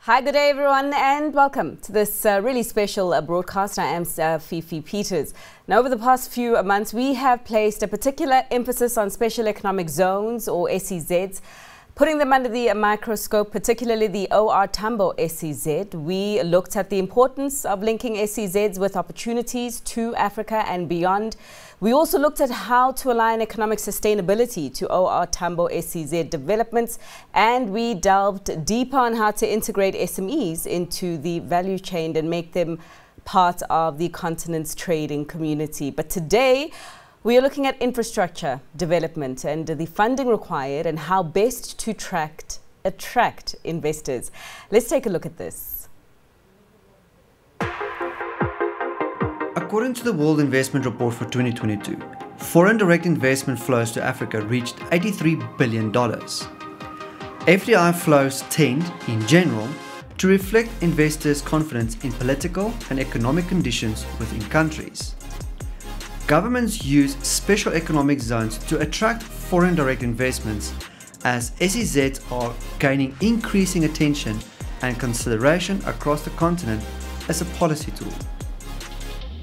Hi, good day everyone and welcome to this really special broadcast. I am Fifi Peters. Now, over the past few months, we have placed a particular emphasis on special economic zones or SEZs, putting them under the microscope, particularly the OR Tambo SEZ. We looked at the importance of linking SEZs with opportunities to Africa and beyond. We also looked at how to align economic sustainability to OR Tambo SEZ developments, and we delved deeper on how to integrate SMEs into the value chain and make them part of the continent's trading community. But today, we are looking at infrastructure development and the funding required and how best to attract investors. Let's take a look at this. According to the World Investment Report for 2022, foreign direct investment flows to Africa reached $83 billion. FDI flows tend, in general, to reflect investors' confidence in political and economic conditions within countries. Governments use special economic zones to attract foreign direct investments, as SEZs are gaining increasing attention and consideration across the continent as a policy tool.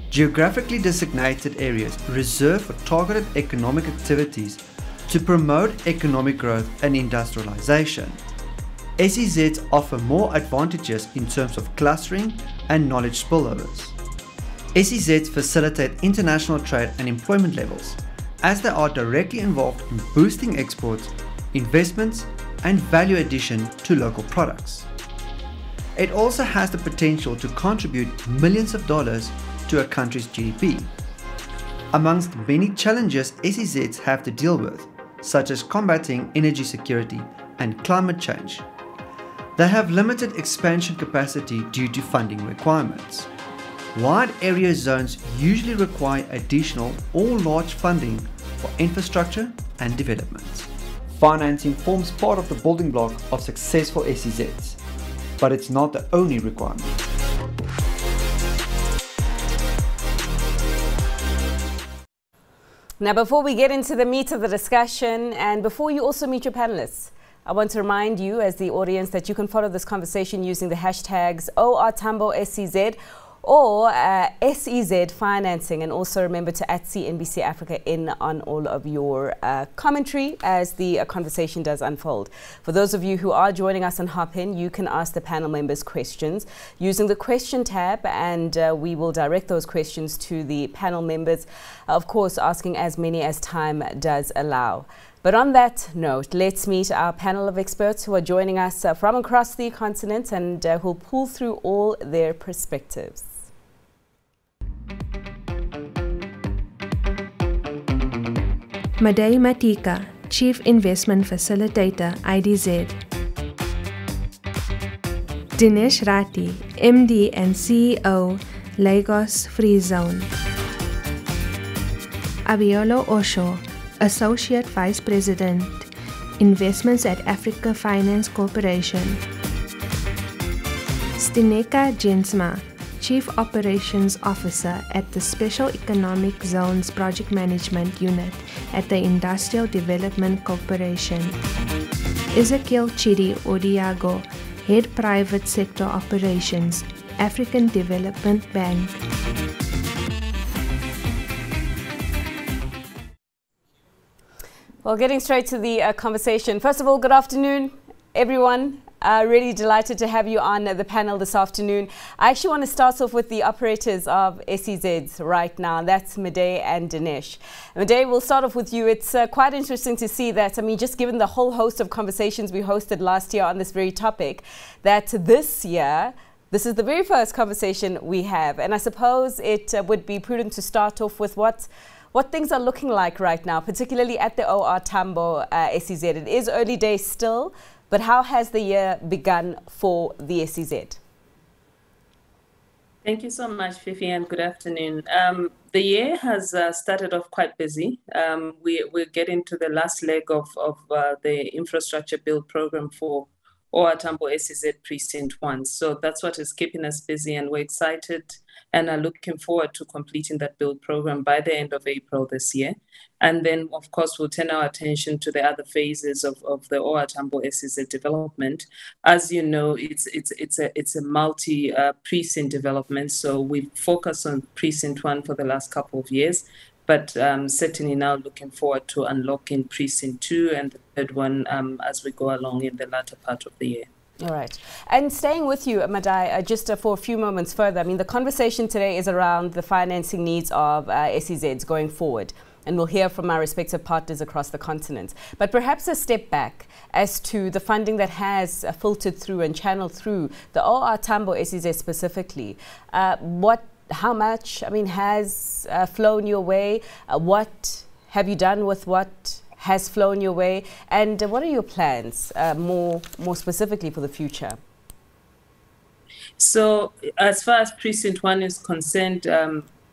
Geographically designated areas reserved for targeted economic activities to promote economic growth and industrialization. SEZs offer more advantages in terms of clustering and knowledge spillovers. SEZs facilitate international trade and employment levels, as they are directly involved in boosting exports, investments, and value addition to local products. It also has the potential to contribute millions of dollars to a country's GDP. Amongst many challenges SEZs have to deal with, such as combating energy security and climate change, they have limited expansion capacity due to funding requirements. Wide area zones usually require additional or large funding for infrastructure and development. Financing forms part of the building block of successful SEZs, but it's not the only requirement. Now, before we get into the meat of the discussion and before you also meet your panelists, I want to remind you as the audience that you can follow this conversation using the hashtags OR Tambo SEZ or SEZ financing, and also remember to @CNBC Africa in on all of your commentary as the conversation does unfold. For those of you who are joining us on Hop In, you can ask the panel members questions using the question tab, and we will direct those questions to the panel members, of course asking as many as time does allow. But on that note, let's meet our panel of experts who are joining us from across the continent and who'll pull through all their perspectives. Madai Matika, Chief Investment Facilitator, IDZ. Dinesh Rathi, MD and CEO, Lagos Free Zone. Abiolo Osho, Associate Vice President, Investments at Africa Finance Corporation. Stineka Jensma, Chief Operations Officer at the Special Economic Zones Project Management Unit at the Industrial Development Corporation. Ezekiel Chidi Odiago, Head Private Sector Operations, African Development Bank. Well, getting straight to the conversation. First of all, good afternoon, everyone. Really delighted to have you on the panel this afternoon. I actually want to start off with the operators of SEZs right now. That's Madai and Dinesh. Madai, we'll start off with you. It's quite interesting to see that, I mean, just given the whole host of conversations we hosted last year on this very topic, that this year, this is the very first conversation we have. And I suppose it would be prudent to start off with what things are looking like right now, particularly at the OR Tambo SEZ. It is early days still, but how has the year begun for the SEZ? Thank you so much, Fifi, and good afternoon. The year has started off quite busy. We're getting to the last leg of the infrastructure build program for or Tambo SEZ Precinct 1. So that's what is keeping us busy, and we're excited and are looking forward to completing that build program by the end of April this year. And then, of course, we'll turn our attention to the other phases of the OR Tambo SEZ development. As you know, it's a multi precinct development. So we focus on Precinct 1 for the last couple of years, but certainly now looking forward to unlocking Precinct 2 and the third one as we go along in the latter part of the year. All right. And staying with you, Madai, just for a few moments further, I mean, the conversation today is around the financing needs of SEZs going forward. And we'll hear from our respective partners across the continent. But perhaps a step back as to the funding that has filtered through and channeled through the OR Tambo SEZ specifically. How much, I mean, has flown your way? What have you done with what has flown your way? And what are your plans more specifically for the future? So as far as Precinct 1 is concerned,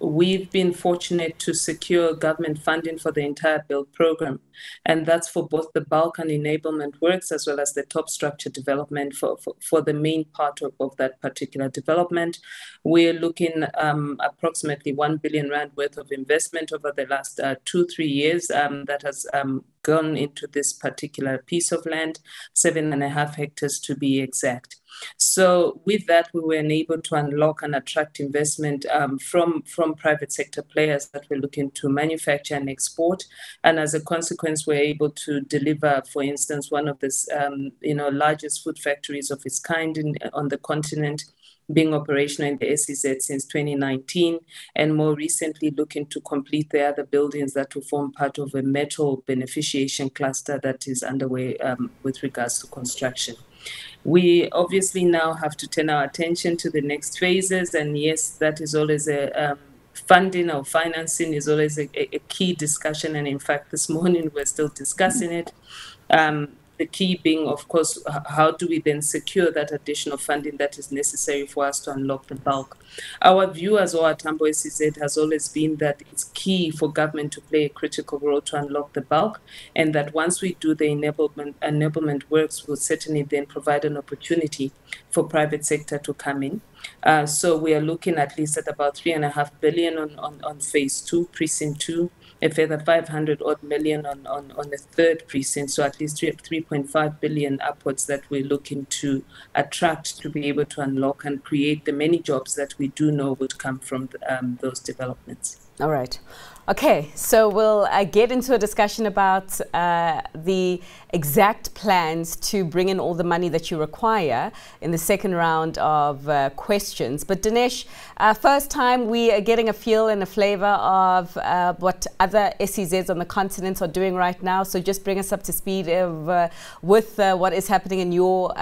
we've been fortunate to secure government funding for the entire build program. And that's for both the bulk and enablement works, as well as the top structure development for the main part of that particular development. We're looking approximately 1 billion rand worth of investment over the last 2-3 years that has gone into this particular piece of land, 7.5 hectares to be exact. So with that, we were enabled to unlock and attract investment from private sector players that were looking to manufacture and export. And as a consequence, we're able to deliver, for instance, one of the largest food factories of its kind on the continent, being operational in the SEZ since 2019, and more recently looking to complete the other buildings that will form part of a metal beneficiation cluster that is underway with regards to construction. We obviously now have to turn our attention to the next phases, and yes, that is always funding or financing is always a key discussion, and in fact this morning we're still discussing it. The key being, of course, how do we then secure that additional funding that is necessary for us to unlock the bulk? Our view as OR Tambo SEZ has always been that it's key for government to play a critical role to unlock the bulk, and that once we do the enablement works, will certainly then provide an opportunity for private sector to come in. So we are looking at least at about 3.5 billion on phase 2, precinct 2, a further 500 odd million on the third precinct, so at least 3.5 billion upwards that we're looking to attract to be able to unlock and create the many jobs that we do know would come from those developments. All right. Okay, so we'll get into a discussion about the exact plans to bring in all the money that you require in the second round of questions. But Dinesh, first time we are getting a feel and a flavor of what other SEZs on the continent are doing right now. So just bring us up to speed with what is happening in your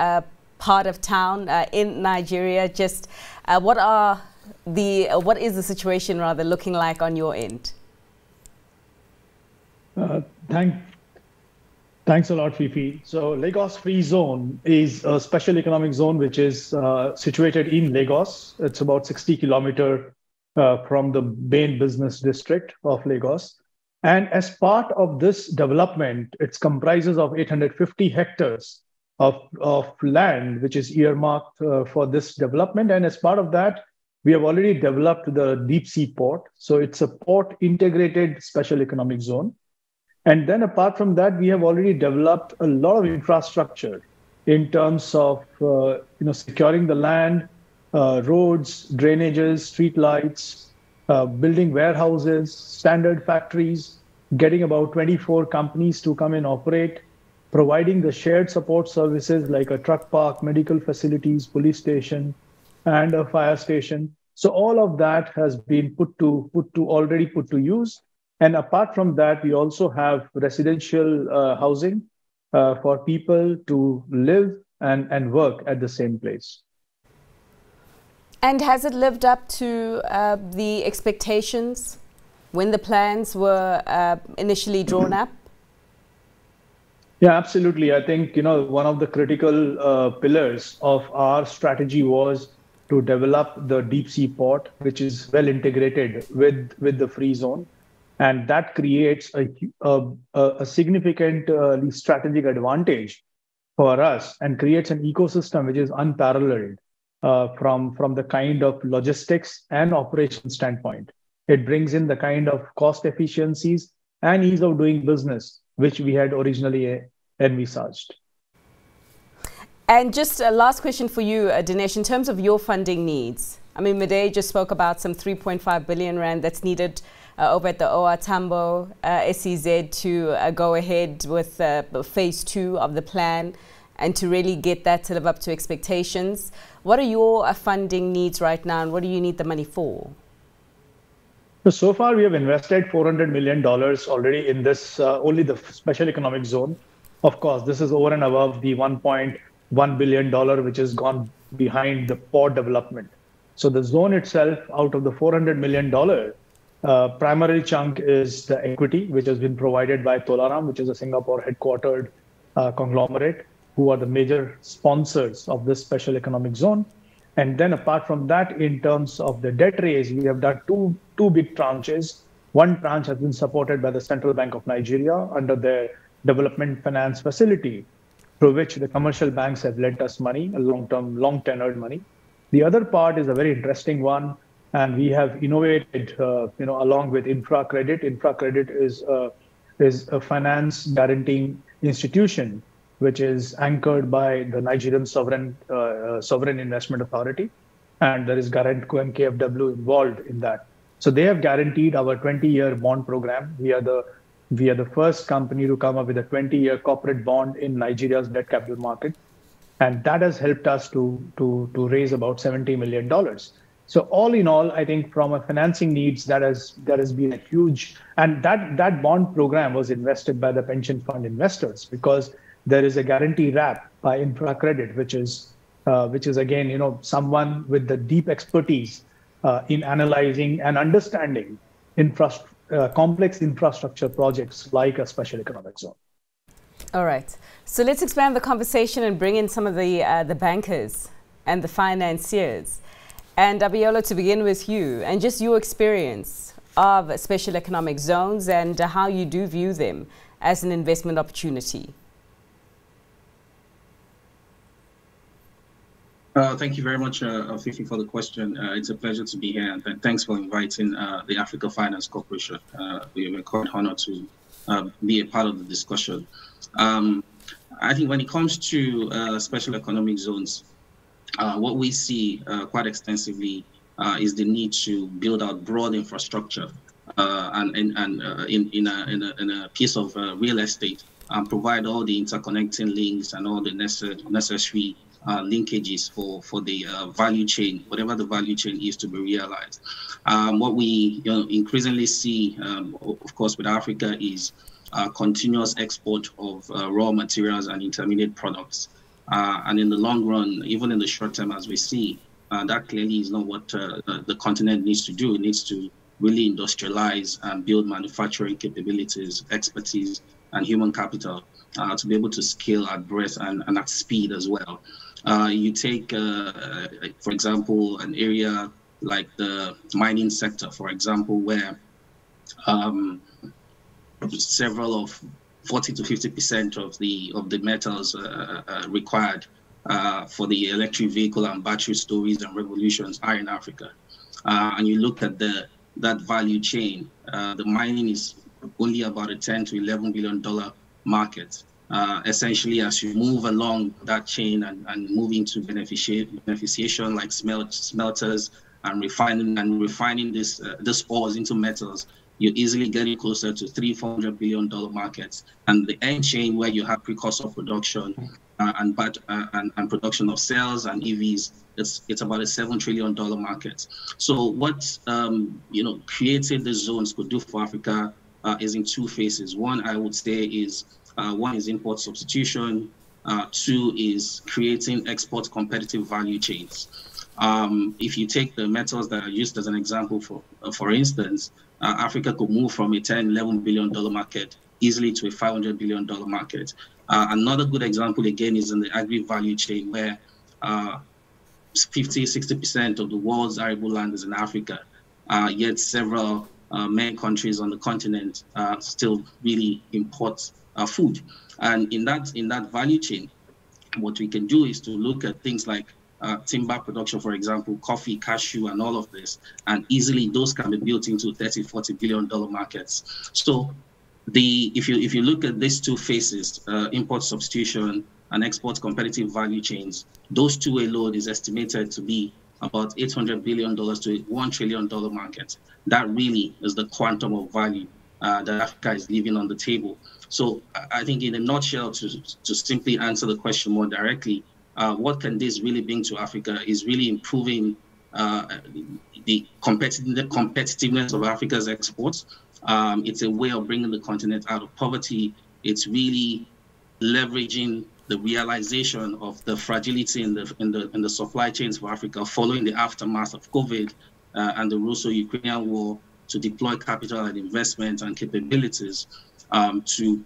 part of town in Nigeria. Just what is the situation rather looking like on your end? Thanks a lot, Fifi. So Lagos Free Zone is a special economic zone which is situated in Lagos. It's about 60 kilometers from the main business district of Lagos. And as part of this development, it comprises of 850 hectares of land, which is earmarked for this development. And as part of that, we have already developed the deep sea port. So it's a port integrated special economic zone. And then apart from that, we have already developed a lot of infrastructure in terms of securing the land, roads, drainages, street lights, building warehouses, standard factories, getting about 24 companies to come and operate, providing the shared support services like a truck park, medical facilities, police station, and a fire station. So all of that has been already put to use. And apart from that, we also have residential housing for people to live and work at the same place. And has it lived up to the expectations when the plans were initially drawn up? Yeah, absolutely. I think, one of the critical pillars of our strategy was to develop the deep sea port, which is well integrated with the free zone. And that creates a significant strategic advantage for us and creates an ecosystem which is unparalleled from the kind of logistics and operation standpoint. It brings in the kind of cost efficiencies and ease of doing business which we had originally envisaged. And just a last question for you, Dinesh, in terms of your funding needs. I mean, Madej just spoke about some 3.5 billion rand that's needed over at the OR Tambo SEZ to go ahead with phase 2 of the plan and to really get that to live up to expectations. What are your funding needs right now, and what do you need the money for? So far, we have invested $400 million already in this, only the special economic zone. Of course, this is over and above the $1.1 billion, which has gone behind the port development. So the zone itself, out of the $400 million, primary chunk is the equity, which has been provided by Tolaram, which is a Singapore headquartered conglomerate, who are the major sponsors of this special economic zone. And then apart from that, in terms of the debt raise, we have done two big tranches. One tranche has been supported by the Central Bank of Nigeria under their development finance facility, through which the commercial banks have lent us money, a long-term, long-tenured money. The other part is a very interesting one, and we have innovated, along with infra credit. Infra credit is a finance guaranteeing institution, which is anchored by the Nigerian Sovereign Investment Authority, and there is Guaranto and KFW involved in that. So they have guaranteed our 20-year bond program. We are the first company to come up with a 20-year corporate bond in Nigeria's debt capital market, and that has helped us to raise about $70 million. So all in all, I think from a financing needs, that has been a huge, and that bond program was invested by the pension fund investors, because there is a guarantee wrap by infra credit, which is again, someone with the deep expertise in analyzing and understanding complex infrastructure projects like a special economic zone. All right. So let's expand the conversation and bring in some of the bankers and the financiers. And Abiola, to begin with you, and just your experience of special economic zones and how you do view them as an investment opportunity. Thank you very much, Fifi, for the question. It's a pleasure to be here, and thanks for inviting the Africa Finance Corporation. We are quite honored to be a part of the discussion. I think when it comes to special economic zones, what we see quite extensively is the need to build out broad infrastructure and in a piece of real estate, and provide all the interconnecting links and all the necessary linkages for the value chain, whatever the value chain is to be realized. What we increasingly see, of course, with Africa is continuous export of raw materials and intermediate products. And in the long run, even in the short term, as we see, that clearly is not what the continent needs to do. It needs to really industrialize and build manufacturing capabilities, expertise, and human capital to be able to scale at breadth and at speed as well. You take, for example, an area like the mining sector, for example, where several of 40 to 50% of the metals required for the electric vehicle and battery stories and revolutions are in Africa. And you look at that value chain, the mining is only about a $10 to $11 billion market. Essentially, as you move along that chain and move into beneficiation like smelters and refining this ores into metals, you're easily getting closer to $300-400 billion markets. And the end chain, where you have precursor production and production of cells and EVs, it's about a $7 trillion market. So what creating the zones could do for Africa is in two phases. One, I would say, is import substitution. Two is creating export competitive value chains. If you take the metals that are used as an example, for instance, Africa could move from a $10-11 billion market easily to a $500 billion market. Another good example, again, is in the agri-value chain, where 50-60% of the world's arable land is in Africa, yet several many countries on the continent still really import food. And in that value chain, what we can do is to look at things like timber production, for example, coffee, cashew, and all of this, and easily those can be built into $30–40 billion markets. So if you look at these two phases, import substitution and export competitive value chains, those two alone is estimated to be about $800 billion to $1 trillion market. That really is the quantum of value that Africa is leaving on the table. So I think in a nutshell, to simply answer the question more directly, what can this really bring to Africa is really improving the competitiveness of Africa's exports. It's a way of bringing the continent out of poverty. It's really leveraging the realization of the fragility in the supply chains for Africa following the aftermath of COVID and the Russo-Ukrainian war, to deploy capital and investment and capabilities to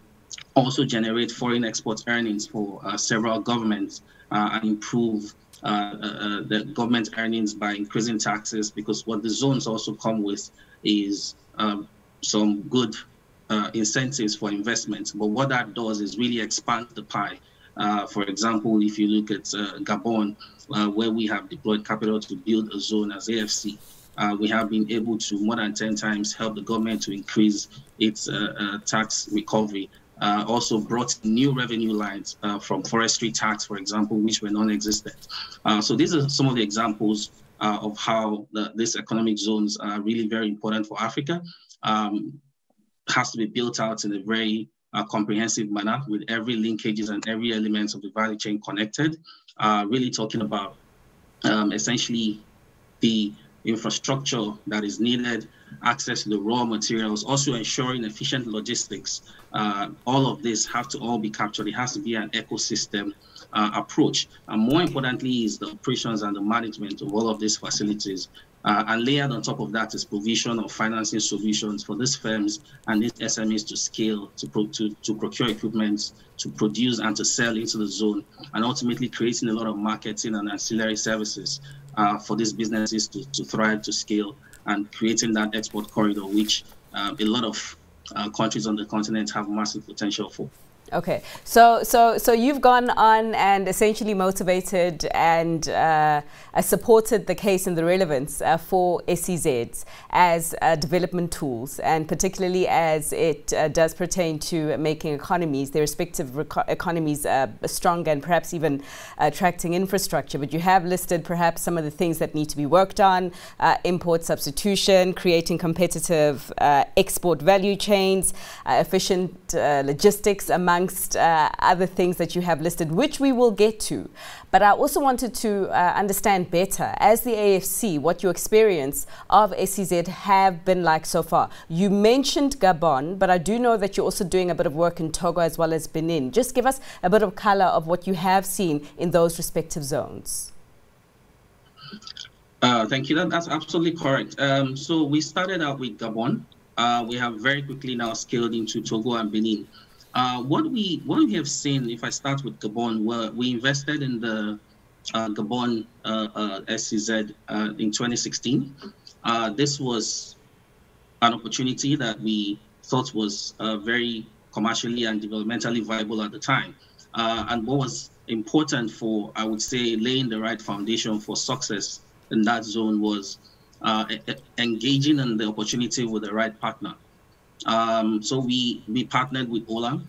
also generate foreign export earnings for several governments and improve the government earnings by increasing taxes, because what the zones also come with is some good incentives for investment. But what that does is really expand the pie. For example, if you look at Gabon, where we have deployed capital to build a zone as AFC, we have been able to more than 10 times help the government to increase its tax recovery. Also brought new revenue lines from forestry tax, for example, which were non-existent. So these are some of the examples of how these economic zones are really very important for Africa. Has to be built out in a very comprehensive manner, with every linkages and every element of the value chain connected. Really talking about essentially the infrastructure that is needed, access to the raw materials, also ensuring efficient logistics. All of this have to all be captured. It has to be an ecosystem approach. And more importantly is the operations and the management of all of these facilities. And layered on top of that is provision of financing solutions for these firms and these SMEs to scale, to procure equipment, to produce and to sell into the zone, and ultimately creating a lot of marketing and ancillary services for these businesses to thrive, to scale, and creating that export corridor, which a lot of countries on the continent have massive potential for. Okay, so you've gone on and essentially motivated and supported the case and the relevance for SEZs as development tools, and particularly as it does pertain to making economies, their respective economies stronger and perhaps even attracting infrastructure. But you have listed perhaps some of the things that need to be worked on: import substitution, creating competitive export value chains, efficient logistics, amongst other things that you have listed, which we will get to. But I also wanted to understand better, as the AFC, what your experience of SEZ have been like so far. You mentioned Gabon, but I do know that you're also doing a bit of work in Togo as well as Benin. Just give us a bit of color of what you have seen in those respective zones. Thank you. That's absolutely correct. So we started out with Gabon. We have very quickly now scaled into Togo and Benin. What we have seen, if I start with Gabon, we invested in the Gabon SEZ in 2016. This was an opportunity that we thought was very commercially and developmentally viable at the time. And what was important for, I would say, laying the right foundation for success in that zone was engaging in the opportunity with the right partner. So we partnered with Olam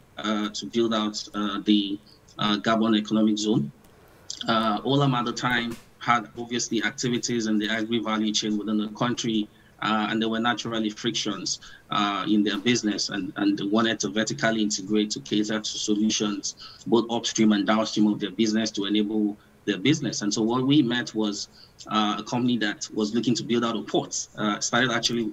to build out the Gabon economic zone. Olam at the time had obviously activities in the agri value chain within the country, and there were naturally frictions in their business, and they wanted to vertically integrate to cater to solutions both upstream and downstream of their business to enable their business. And so what we met was a company that was looking to build out a port. Started actually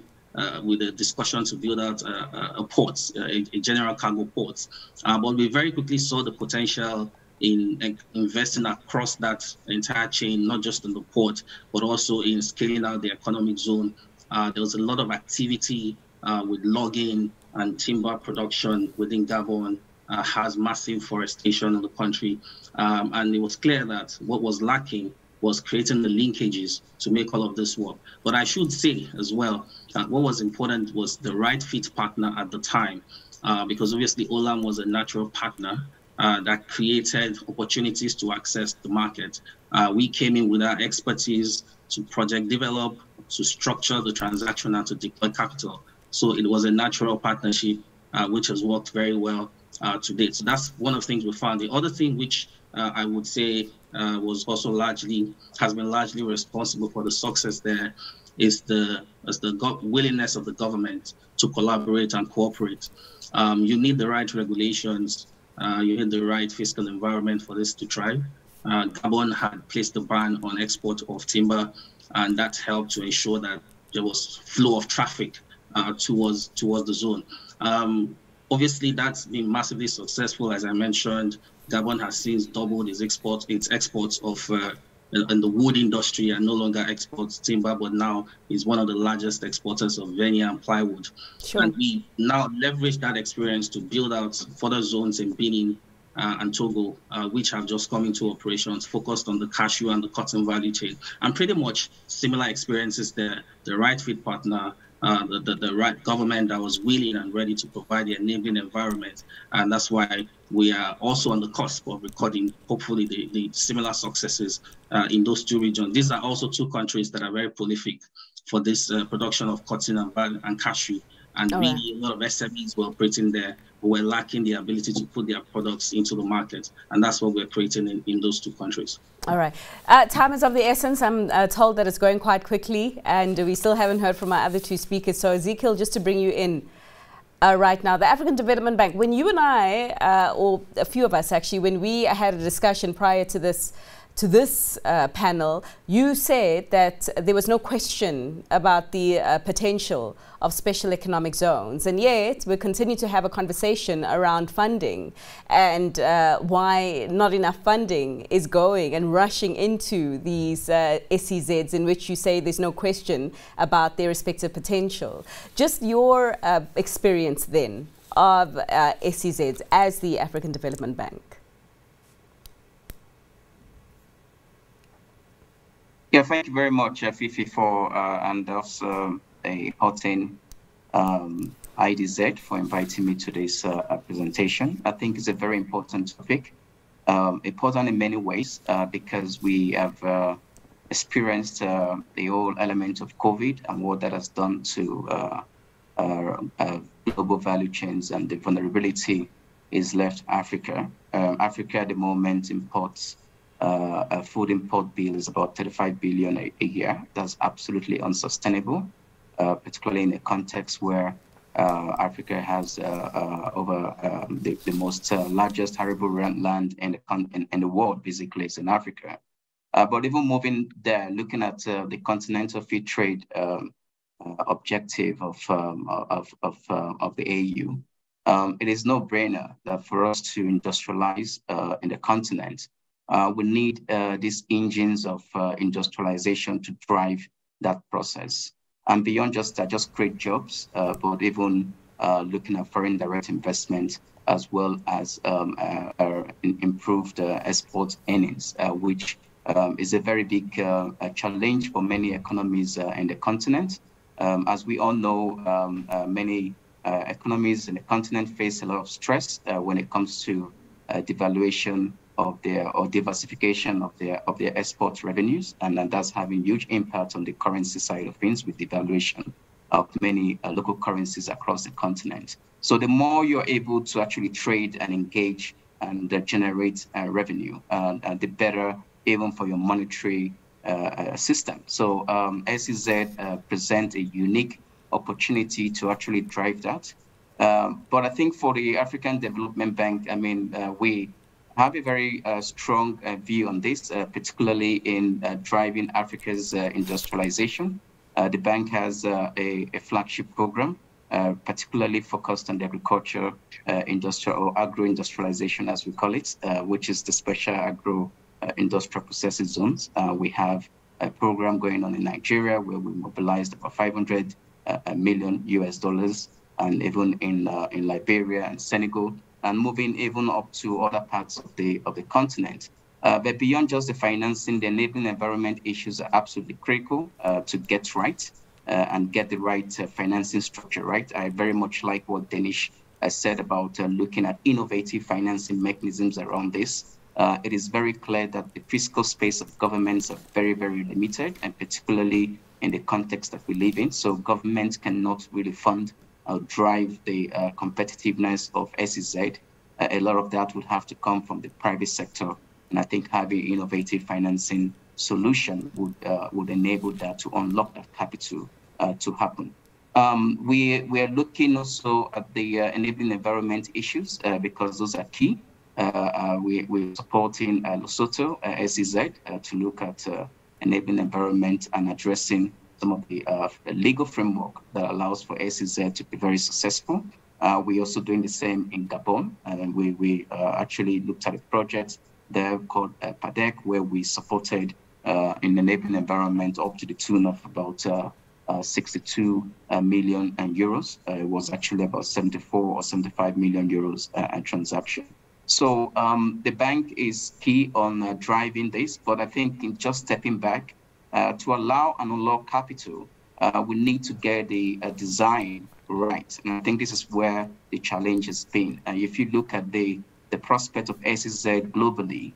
with a discussion to build out a port, a general cargo port. But we very quickly saw the potential in investing across that entire chain, not just in the port, but also in scaling out the economic zone. There was a lot of activity with logging and timber production within Gabon, has massive forestation in the country. And it was clear that what was lacking was creating the linkages to make all of this work. But I should say as well that what was important was the right fit partner at the time, because obviously Olam was a natural partner. that created opportunities to access the market. We came in with our expertise to project develop, to structure the transaction, and to deploy capital. So it was a natural partnership, which has worked very well to date. So that's one of the things we found. The other thing which I would say was also has been largely responsible for the success there is the willingness of the government to collaborate and cooperate. You need the right regulations, you need the right fiscal environment for this to thrive. Gabon had placed a ban on export of timber, and that helped to ensure that there was flow of traffic towards the zone. Obviously, that's been massively successful. As I mentioned, Gabon has since doubled its exports of in the wood industry, and no longer exports timber, but now is one of the largest exporters of veneer and plywood. Sure. And we now leverage that experience to build out further zones in Benin and Togo, which have just come into operations, focused on the cashew and the cotton value chain. And pretty much similar experiences there, the right fit partner, the right government that was willing and ready to provide the enabling environment. And that's why we are also on the cusp of recording, hopefully, the similar successes in those two regions. These are also two countries that are very prolific for this production of cotton and cashew. And really, a lot of SMEs were operating there, who were lacking the ability to put their products into the market. And that's what we're creating in those two countries. All right. Time is of the essence. I'm told that it's going quite quickly, and we still haven't heard from our other two speakers. So, Ezekiel, just to bring you in right now, the African Development Bank, when you and I, or a few of us actually, when we had a discussion prior to this panel, you said that there was no question about the potential of special economic zones, and yet we continue to have a conversation around funding and why not enough funding is going and rushing into these SEZs, in which you say there's no question about their respective potential. Just your experience then of SEZs as the African Development Bank. Yeah, thank you very much, Fifi, for and also Houghton IDZ for inviting me to this presentation. I think it's a very important topic, important in many ways because we have experienced the whole element of COVID and what that has done to global value chains, and the vulnerability is left Africa. Africa at the moment imports a food import bill is about 35 billion a year. That's absolutely unsustainable, particularly in a context where Africa has over the most largest arable land in the world, basically, is in Africa. But even moving there, looking at the continental free trade objective of the AU, it is no brainer that for us to industrialize in the continent, we need these engines of industrialization to drive that process. And beyond just create jobs, but even looking at foreign direct investment, as well as improved export earnings, which is a very big challenge for many economies in the continent. As we all know, many economies in the continent face a lot of stress when it comes to devaluation of their or diversification of their export revenues, and that's having huge impact on the currency side of things with devaluation of many local currencies across the continent. So the more you're able to actually trade and engage and generate revenue, the better even for your monetary system. So SEZ present a unique opportunity to actually drive that. But I think for the African Development Bank, I mean, we have a very strong view on this, particularly in driving Africa's industrialization. The bank has a flagship program, particularly focused on the agriculture, industrial or agro-industrialization, as we call it, which is the special agro-industrial processing zones. We have a program going on in Nigeria where we mobilized about $500 million US, and even in Liberia and Senegal, and moving even up to other parts of the continent. But beyond just the financing, the enabling environment issues are absolutely critical to get right and get the right financing structure right. I very much like what Danish said about looking at innovative financing mechanisms around this. It is very clear that the fiscal space of governments are very, very limited, and particularly in the context that we live in. So governments cannot really fund or drive the competitiveness of SEZ. A lot of that would have to come from the private sector. And I think having innovative financing solution would enable that to unlock that capital to happen. We are looking also at the enabling environment issues because those are key. We're supporting Lesotho SEZ to look at enabling environment and addressing some of the legal framework that allows for SEZ to be very successful. We're also doing the same in Gabon, and we actually looked at a project there called PADEC, where we supported in enabling environment up to the tune of about 62 million euros. It was actually about 74 or 75 million euros a transaction. So the bank is key on driving this, but I think in just stepping back to allow and unlock capital, we need to get the design right. And I think this is where the challenge has been. If you look at the prospect of SEZ globally,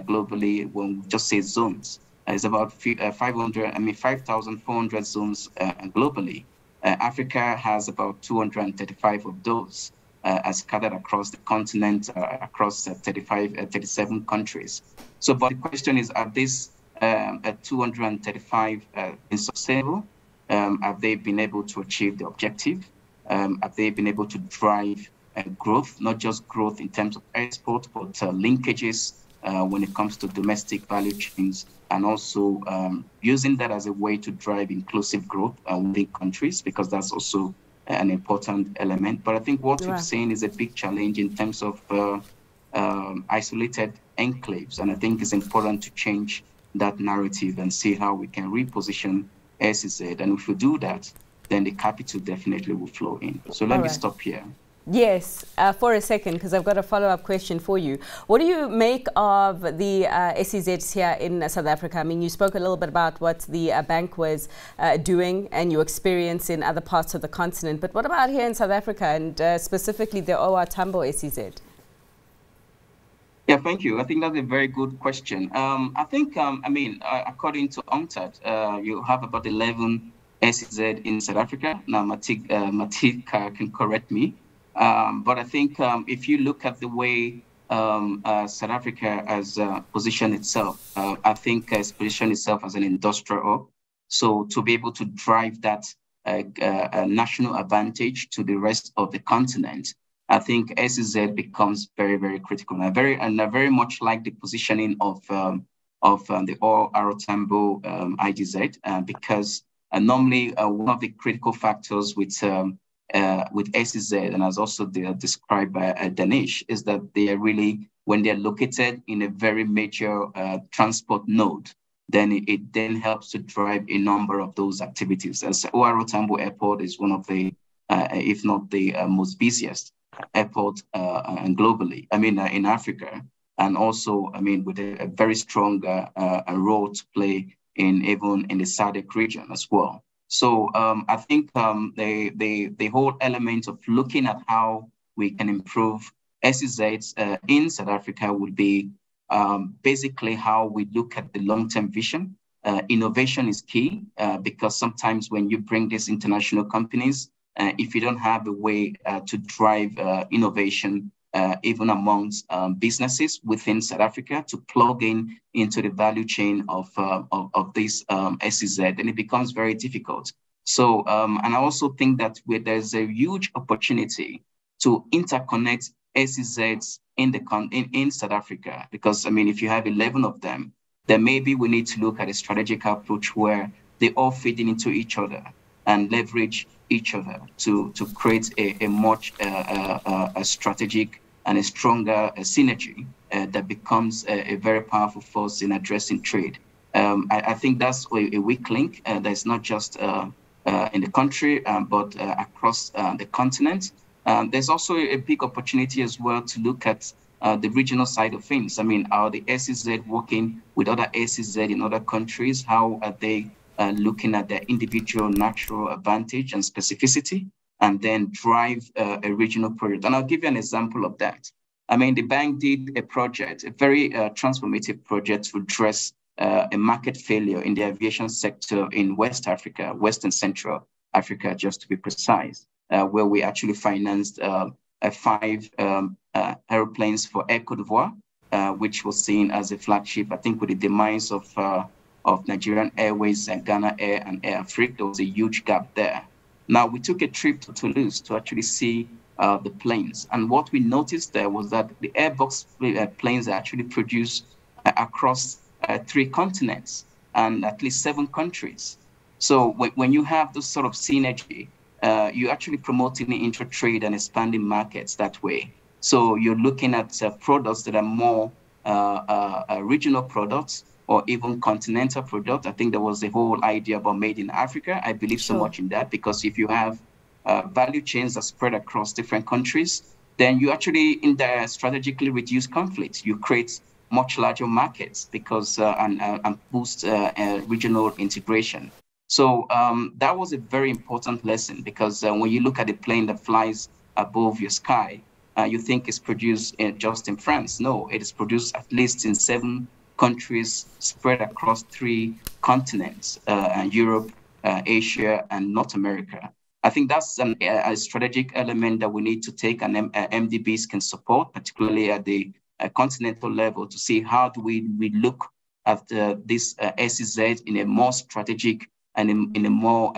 globally, when we just say zones, it's about 5,400 zones globally. Africa has about 235 of those scattered across the continent, across 37 countries. So, but the question is, are these 235 been sustainable? Have they been able to achieve the objective? Have they been able to drive growth, not just growth in terms of export, but linkages when it comes to domestic value chains, and also using that as a way to drive inclusive growth within countries, because that's also an important element. But I think what we've seen is a big challenge in terms of isolated enclaves, and I think it's important to change that narrative and see how we can reposition SEZ. And if we do that, then the capital definitely will flow in. So let me stop here. Yes, for a second, because I've got a follow-up question for you. What do you make of the SEZs here in South Africa? I mean, you spoke a little bit about what the bank was doing and your experience in other parts of the continent. But what about here in South Africa, and specifically the OR Tambo SEZ? Yeah, thank you. I think that's a very good question. I think, according to UNCTAD, you have about 11 SEZ in South Africa. Now, Matik can correct me. But I think if you look at the way South Africa has positioned itself, I think it's positioned itself as an industrial hub. So to be able to drive that national advantage to the rest of the continent, I think SEZ becomes very, very critical. And I very much like the positioning of the OR Tambo IDZ because normally one of the critical factors with SEZ, and as also described by Danish, is that they are really, when they're located in a very major transport node, then it then helps to drive a number of those activities. As OR Tambo Airport is one of the, if not the most busiest airport globally, in Africa, and also, with a very strong role to play even in the SADC region as well. So I think the whole element of looking at how we can improve SEZs in South Africa would be basically how we look at the long-term vision. Innovation is key because sometimes when you bring these international companies, if you don't have a way to drive innovation, even amongst businesses within South Africa to plug into the value chain of this SEZ, then it becomes very difficult. So, and I also think that there's a huge opportunity to interconnect SEZs in South Africa, because if you have 11 of them, then maybe we need to look at a strategic approach where they all fit into each other and leverage each other to create a much strategic and a stronger synergy that becomes a very powerful force in addressing trade. I think that's a weak link that's not just in the country, but across the continent. There's also a big opportunity as well to look at the regional side of things. Are the SEZ working with other SEZ in other countries? How are they looking at their individual natural advantage and specificity? and then drive a regional project. And I'll give you an example of that. I mean, the bank did a project, a very transformative project to address a market failure in the aviation sector in West Africa, West and Central Africa, just to be precise, where we actually financed 5 airplanes for Air Cote d'Ivoire, which was seen as a flagship. I think with the demise of Nigerian Airways and Ghana Air and Air Afrique, there was a huge gap there. Now, we took a trip to Toulouse to actually see the planes. And what we noticed there was that the Airbus planes are actually produced across 3 continents and at least 7 countries. So when you have this sort of synergy, you're actually promoting intra-trade and expanding markets that way. So you're looking at products that are more regional products or even continental products. I think there was a whole idea about made in Africa. I believe so much in that, because if you have value chains that spread across different countries, then you actually strategically reduce conflicts. You create much larger markets because and boost regional integration. So that was a very important lesson, because when you look at a plane that flies above your sky, you think it's produced just in France. No, it is produced at least in 7 countries spread across 3 continents, Europe, Asia, and North America. I think that's a strategic element that we need to take, and MDBs can support, particularly at the continental level, to see how do we look at this SEZ in a more strategic and in a more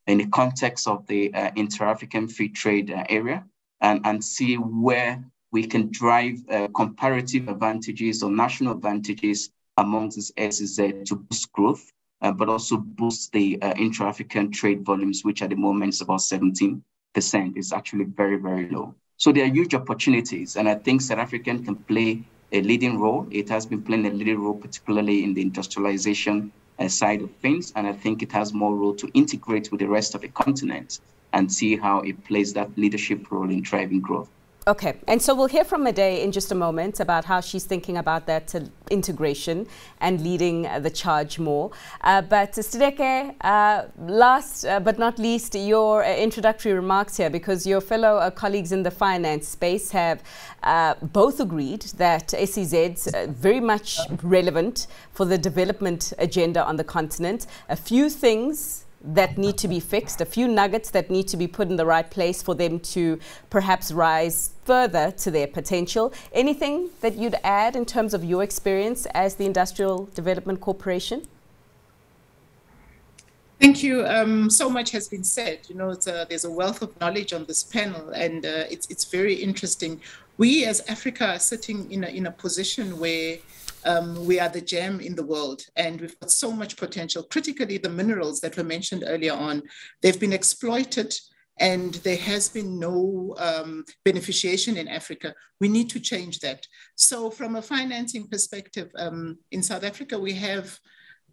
in the context of the inter-African free trade area, and see where we can drive comparative advantages or national advantages amongst this SEZ to boost growth, but also boost the intra-African trade volumes, which at the moment is about 17%. It's actually very, very low. So there are huge opportunities, and I think South Africa can play a leading role. It has been playing a leading role, particularly in the industrialization side of things, and I think it has more role to integrate with the rest of the continent and see how it plays that leadership role in driving growth. Okay, and so we'll hear from Madej in just a moment about how she's thinking about that integration and leading the charge more. But Stideke, last but not least, your introductory remarks here, because your fellow colleagues in the finance space have both agreed that SEZs are very much relevant for the development agenda on the continent. A few things that need to be fixed, a few nuggets that need to be put in the right place for them to perhaps rise further to their potential. Anything that you'd add in terms of your experience as the Industrial Development Corporation? Thank you. So much has been said. You know, there's a wealth of knowledge on this panel, and it's very interesting. We as Africa are sitting in a position where we are the gem in the world, and we've got so much potential. Critically, the minerals that were mentioned earlier on, they've been exploited, and there has been no beneficiation in Africa. We need to change that. So from a financing perspective, in South Africa, we have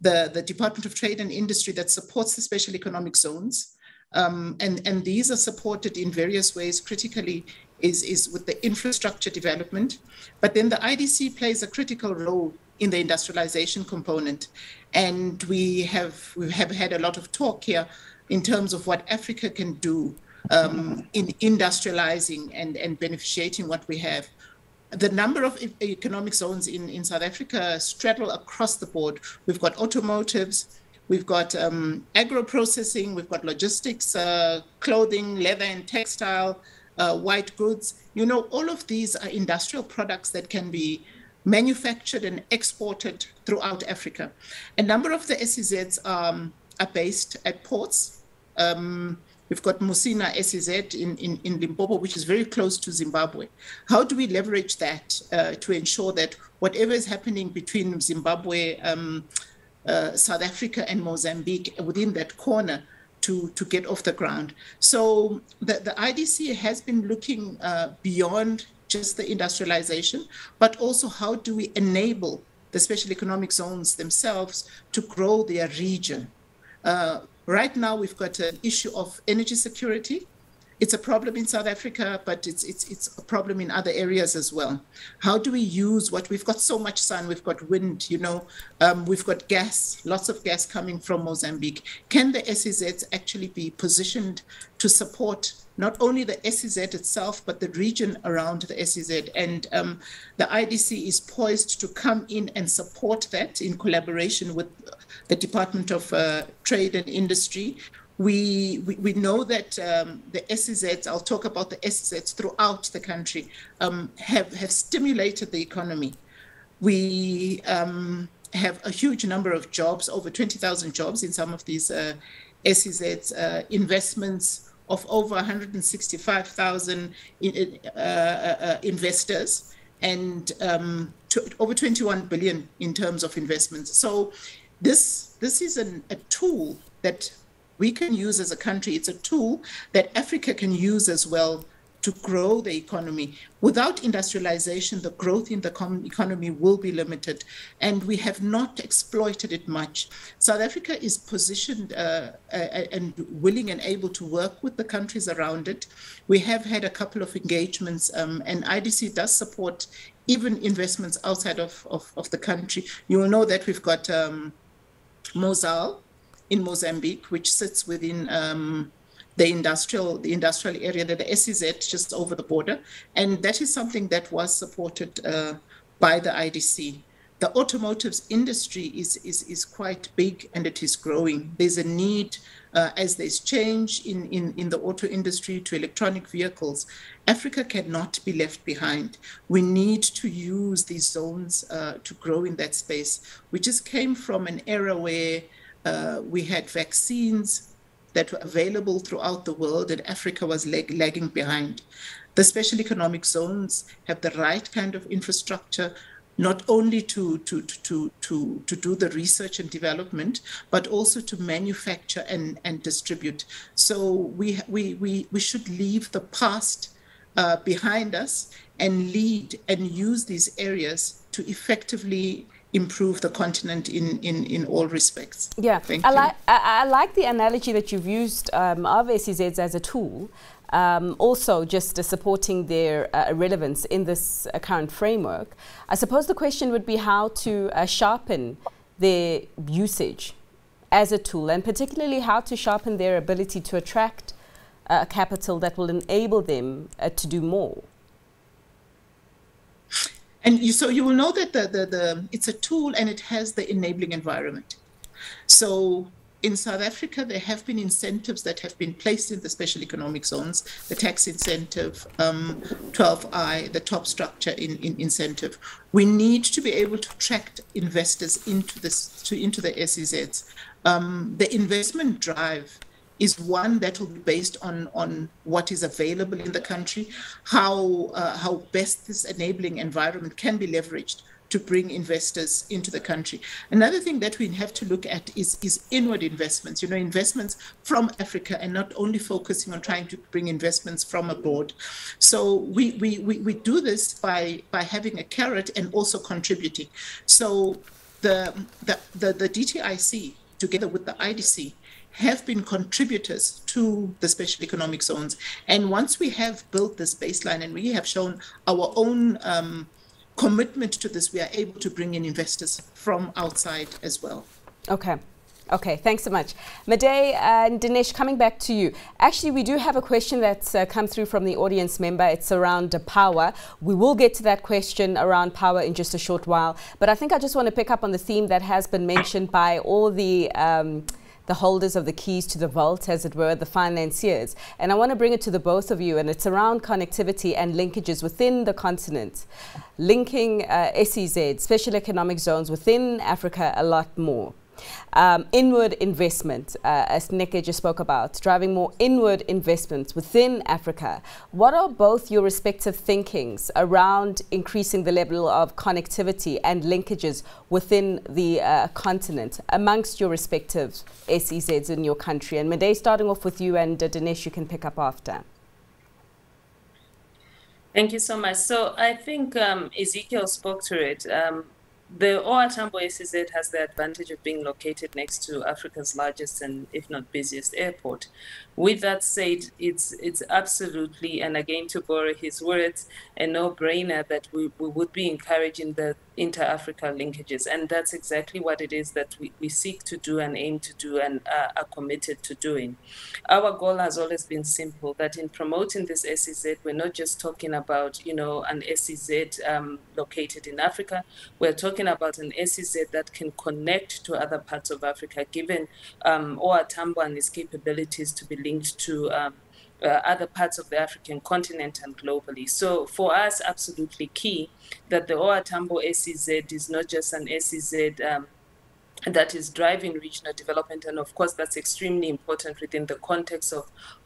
the Department of Trade and Industry that supports the special economic zones. And these are supported in various ways. Critically is with the infrastructure development, but then the IDC plays a critical role in the industrialization component. And we have had a lot of talk here in terms of what Africa can do in industrializing and beneficiating what we have. The number of economic zones in South Africa straddle across the board. We've got automotives, we've got agro-processing, we've got logistics, clothing, leather and textile, white goods. You know, all of these are industrial products that can be manufactured and exported throughout Africa. A number of the SEZs are based at ports. We've got Musina SEZ in Limpopo, which is very close to Zimbabwe. How do we leverage that to ensure that whatever is happening between Zimbabwe, South Africa and Mozambique within that corner to get off the ground? So the IDC has been looking beyond just the industrialization, but also how do we enable the special economic zones themselves to grow their region? Right now, we've got an issue of energy security. It's a problem in South Africa, but it's a problem in other areas as well. How do we use what we've got? So much sun, we've got wind, we've got gas, lots of gas coming from Mozambique. Can the SEZs actually be positioned to support not only the SEZ itself, but the region around the SEZ? And the IDC is poised to come in and support that in collaboration with the Department of Trade and Industry. We know that the SEZs, I'll talk about the SEZs throughout the country, have stimulated the economy. We have a huge number of jobs, over 20,000 jobs in some of these SEZs, investments of over 165,000 investors, and over 21 billion in terms of investments. So this is a tool that we can use as a country. It's a tool that Africa can use as well to grow the economy. Without industrialization, the growth in the economy will be limited, and we have not exploited it much. South Africa is positioned and willing and able to work with the countries around it. We have had a couple of engagements, and IDC does support even investments outside of the country. You will know that we've got Mozal in Mozambique, which sits within the industrial area, the SEZ, just over the border. And that is something that was supported by the IDC. The automotive industry is quite big, and it is growing. There's a need, as there's change in the auto industry to electronic vehicles. Africa cannot be left behind. We need to use these zones to grow in that space. We just came from an era where we had vaccines that were available throughout the world, and Africa was lagging behind. The special economic zones have the right kind of infrastructure, not only to do the research and development, but also to manufacture and distribute. So we should leave the past behind us and lead and use these areas to effectively improve the continent in all respects. Yeah, I like the analogy that you've used of SEZs as a tool, also just supporting their relevance in this current framework. I suppose the question would be how to sharpen their usage as a tool, and particularly how to sharpen their ability to attract capital that will enable them to do more. And so you will know that it's a tool, and it has the enabling environment. So in South Africa, there have been incentives that have been placed in the special economic zones, the tax incentive, 12I, the top structure incentive. We need to be able to attract investors into the SEZs. The investment drive is one that will be based on what is available in the country, how best this enabling environment can be leveraged to bring investors into the country. Another thing that we have to look at is inward investments, investments from Africa, and not only focusing on trying to bring investments from abroad. So we do this by having a carrot and also contributing. So the DTIC, together with the IDC, have been contributors to the special economic zones. And once we have built this baseline and we have shown our own commitment to this, we are able to bring in investors from outside as well. Okay. Okay, thanks so much. Madej and Dinesh, coming back to you. Actually, we do have a question that's come through from the audience member. It's around power. We will get to that question around power in just a short while. But I think I just want to pick up on the theme that has been mentioned by all the holders of the keys to the vault, as it were, the financiers. And I want to bring it to the both of you, and it's around connectivity and linkages within the continent, linking SEZ, special economic zones within Africa a lot more. Inward investment, as Neke just spoke about, driving more inward investments within Africa. What are both your respective thinkings around increasing the level of connectivity and linkages within the continent amongst your respective SEZs in your country? And Madej, starting off with you, and Dinesh, you can pick up after. Thank you so much. So I think Ezekiel spoke to it. The Tambo SEZ has the advantage of being located next to Africa's largest and, if not busiest, airport. With that said, it's absolutely, and again to borrow his words, a no-brainer that we would be encouraging the inter-Africa linkages. And that's exactly what it is that we seek to do and aim to do and are committed to doing. Our goal has always been simple, that in promoting this SEZ, we're not just talking about, an SEZ located in Africa. We're talking about an SEZ that can connect to other parts of Africa, given Tambo and its capabilities to be linked to other parts of the African continent and globally. So for us, absolutely key that the Tambo SEZ is not just an SEZ that is driving regional development. And of course, that's extremely important within the context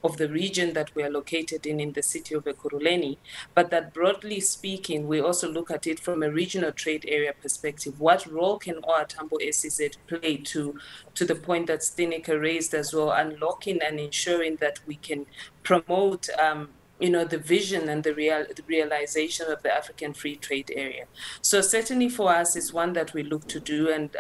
of the region that we are located in the city of Ekurhuleni. But that broadly speaking, we also look at it from a regional trade area perspective. What role can Tambo SEZ play to the point that Stinica raised as well, unlocking and ensuring that we can promote the vision and the realization of the African free trade area. So certainly for us is one that we look to do, and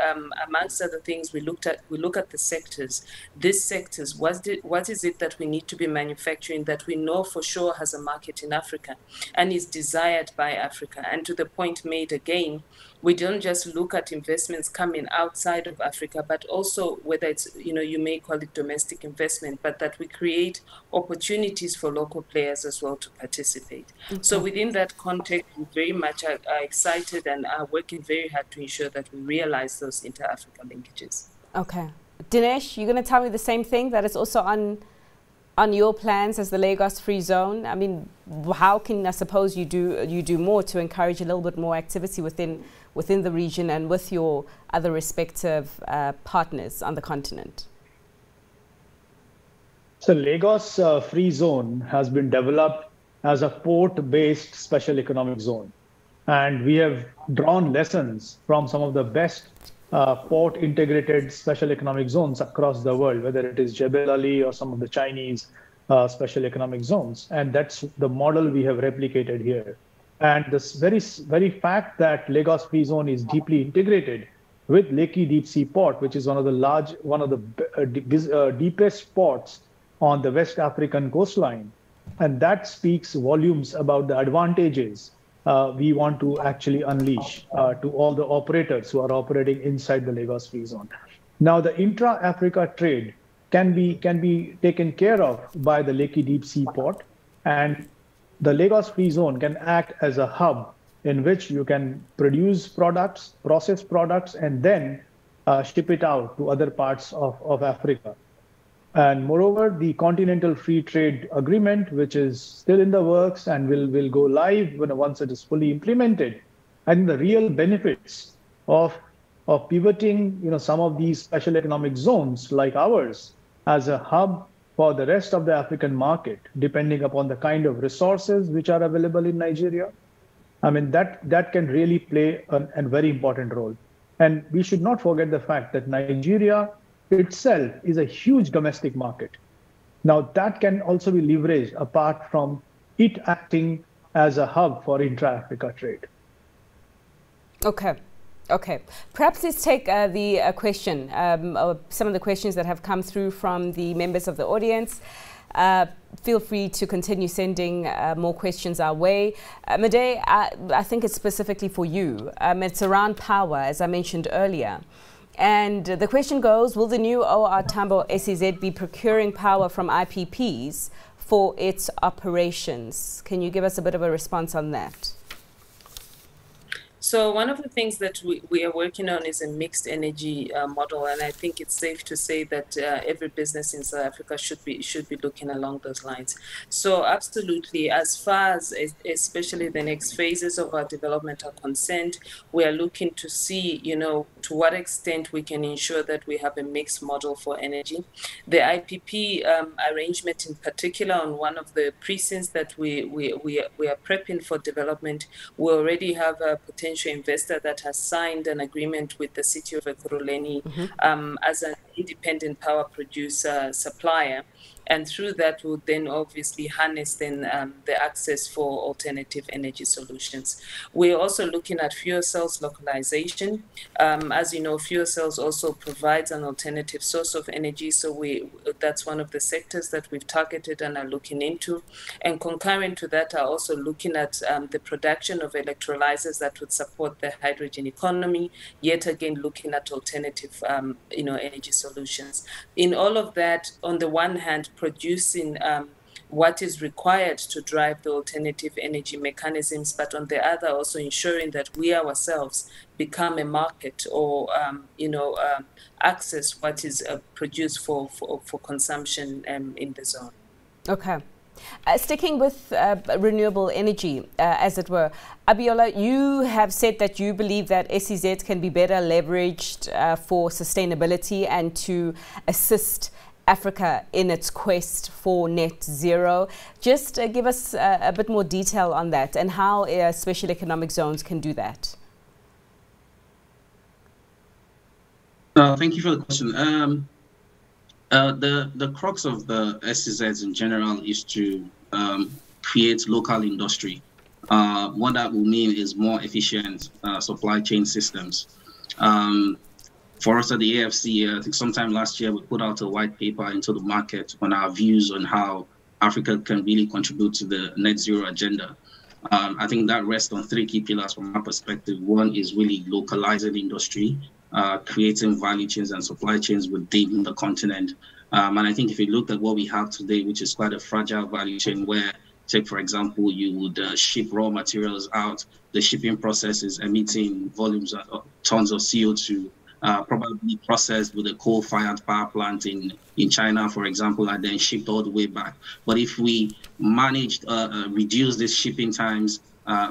amongst other things, we look at the sectors. These sectors, what is it that we need to be manufacturing that we know for sure has a market in Africa and is desired by Africa? And to the point made again, we don't just look at investments coming outside of Africa, but also whether it's, you may call it domestic investment, but that we create opportunities for local players as well to participate. Okay. So within that context, we very much are excited and are working very hard to ensure that we realize those inter-Africa linkages. Okay. Dinesh, you're going to tell me the same thing, that it's also on your plans as the Lagos Free Zone? I mean, how can, I suppose, you do more to encourage a little bit more activity within the region and with your other respective partners on the continent? So Lagos Free Zone has been developed as a port-based special economic zone. And we have drawn lessons from some of the best port-integrated special economic zones across the world, whether it is Jebel Ali or some of the Chinese special economic zones. And that's the model we have replicated here. And this very fact that Lagos Free Zone is deeply integrated with Lekki Deep Sea Port, which is one of the deepest ports on the West African coastline. And that speaks volumes about the advantages we want to actually unleash to all the operators who are operating inside the Lagos Free Zone. Now, the intra-Africa trade can be taken care of by the Lekki Deep Sea Port, and the Lagos Free Zone can act as a hub in which you can produce products, process products, and then ship it out to other parts of Africa. And moreover, the Continental Free Trade Agreement, which is still in the works and will go live once it is fully implemented, and the real benefits of pivoting some of these special economic zones like ours as a hub for the rest of the African market, depending upon the kind of resources which are available in Nigeria. I mean, that can really play a very important role. And we should not forget the fact that Nigeria itself is a huge domestic market. Now, that can also be leveraged apart from it acting as a hub for intra-Africa trade. Okay. Perhaps let's take the question, some of the questions that have come through from the members of the audience. Feel free to continue sending more questions our way. Made, I think it's specifically for you. It's around power, as I mentioned earlier. And the question goes, will the new Tambo SEZ be procuring power from IPPs for its operations? Can you give us a bit of a response on that? So one of the things that we are working on is a mixed energy model, and I think it's safe to say that every business in South Africa should be looking along those lines. So absolutely, as far as especially the next phases of our development are concerned, we are looking to see, to what extent we can ensure that we have a mixed model for energy. The IPP arrangement in particular on one of the precincts that we are prepping for development, we already have a potential investor that has signed an agreement with the city of Ekurhuleni as an independent power producer supplier. And through that, we'll then obviously harness then the access for alternative energy solutions. We're also looking at fuel cells localization. As you know, fuel cells also provides an alternative source of energy. So that's one of the sectors that we've targeted and are looking into. And concurrent to that are also looking at the production of electrolyzers that would support the hydrogen economy, yet again looking at alternative energy solutions. In all of that, on the one hand, producing what is required to drive the alternative energy mechanisms, but on the other, also ensuring that we ourselves become a market or access what is produced for consumption in the zone. Okay. Sticking with renewable energy, as it were, Abiola, you have said that you believe that SEZs can be better leveraged for sustainability and to assist Africa in its quest for net zero. Just give us a bit more detail on that and how special economic zones can do that. Thank you for the question. The crux of the SEZs in general is to create local industry. What that will mean is more efficient supply chain systems. For us at the AFC, I think sometime last year, we put out a white paper into the market on our views on how Africa can really contribute to the net zero agenda. I think that rests on three key pillars from our perspective. One is really localizing industry, creating value chains and supply chains within the continent. And I think if you look at what we have today, which is quite a fragile value chain where, take for example, you would ship raw materials out, the shipping process is emitting volumes of tons of CO2, probably processed with a coal-fired power plant in China, for example, and then shipped all the way back. But if we managed reduce these shipping times,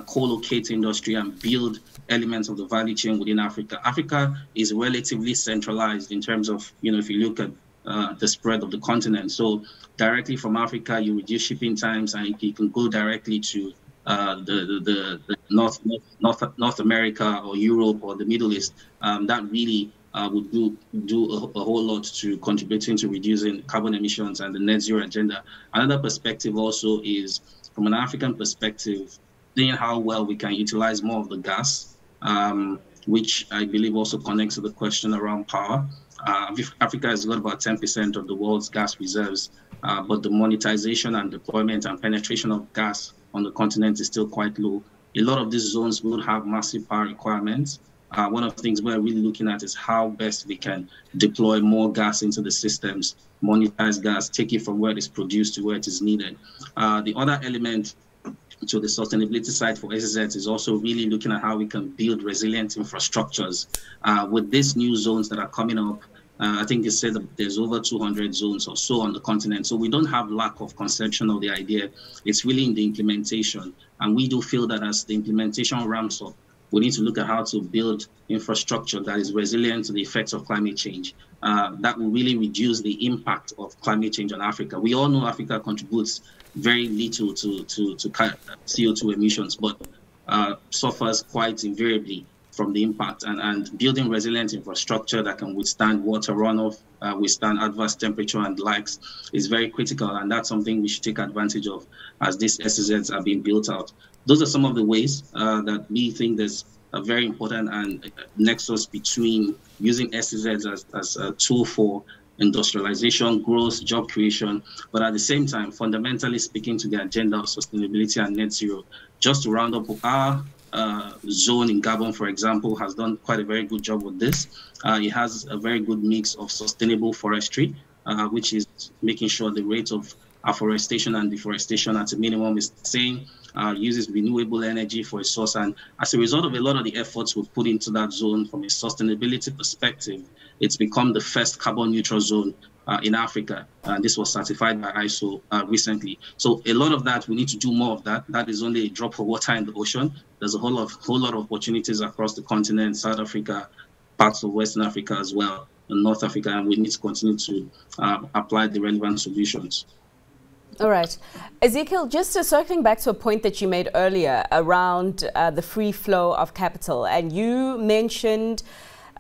co-locate industry and build elements of the value chain within Africa. Africa is relatively centralized in terms of, if you look at the spread of the continent. So directly from Africa, you reduce shipping times and you can go directly to the North America or Europe or the Middle East. That really would do a whole lot to contributing to reducing carbon emissions and the net zero agenda. Another perspective also is from an African perspective, seeing how well we can utilize more of the gas, which I believe also connects to the question around power. Africa has got about 10% of the world's gas reserves, but the monetization and deployment and penetration of gas on the continent is still quite low. A lot of these zones will have massive power requirements. One of the things we're really looking at is how best we can deploy more gas into the systems, monetize gas, take it from where it is produced to where it is needed. The other element to the sustainability side for SEZ is also really looking at how we can build resilient infrastructures. With these new zones that are coming up, I think you said that there's over 200 zones or so on the continent. So we don't have lack of conception of the idea. It's really in the implementation. And we do feel that as the implementation ramps up, we need to look at how to build infrastructure that is resilient to the effects of climate change. That will really reduce the impact of climate change on Africa. We all know Africa contributes very little to CO2 emissions, but suffers quite invariably from the impact. And building resilient infrastructure that can withstand water runoff, withstand adverse temperature and likes is very critical. And that's something we should take advantage of as these SEZs are being built out. Those are some of the ways that we think there's a very important and nexus between using SEZs as a tool for industrialization, growth, job creation, but at the same time, fundamentally speaking to the agenda of sustainability and net zero. Just to round up, our zone in Gabon, for example, has done quite a very good job with this. It has a very good mix of sustainable forestry, which is making sure the rate of afforestation and deforestation at a minimum is the same, uses renewable energy for a source. And as a result of a lot of the efforts we've put into that zone from a sustainability perspective, it's become the first carbon neutral zone in Africa. This was certified by ISO recently. So a lot of that, we need to do more of that. That is only a drop of water in the ocean. There's a whole lot of opportunities across the continent, South Africa, parts of Western Africa as well, and North Africa, and we need to continue to apply the relevant solutions. All right. Ezekiel, just circling back to a point that you made earlier around the free flow of capital, and you mentioned,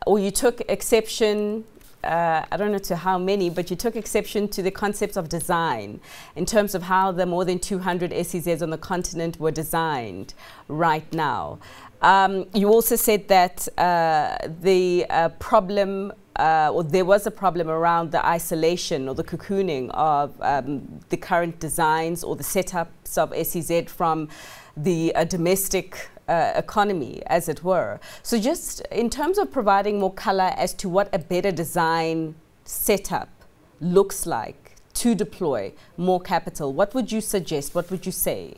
or you took exception I don't know to how many, but you took exception to the concept of design in terms of how the more than 200 SEZs on the continent were designed right now. You also said that the problem or there was a problem around the isolation or the cocooning of the current designs or the setups of SEZ from the domestic economy, as it were. So just in terms of providing more color as to what a better design setup looks like to deploy more capital, what would you suggest? What would you say?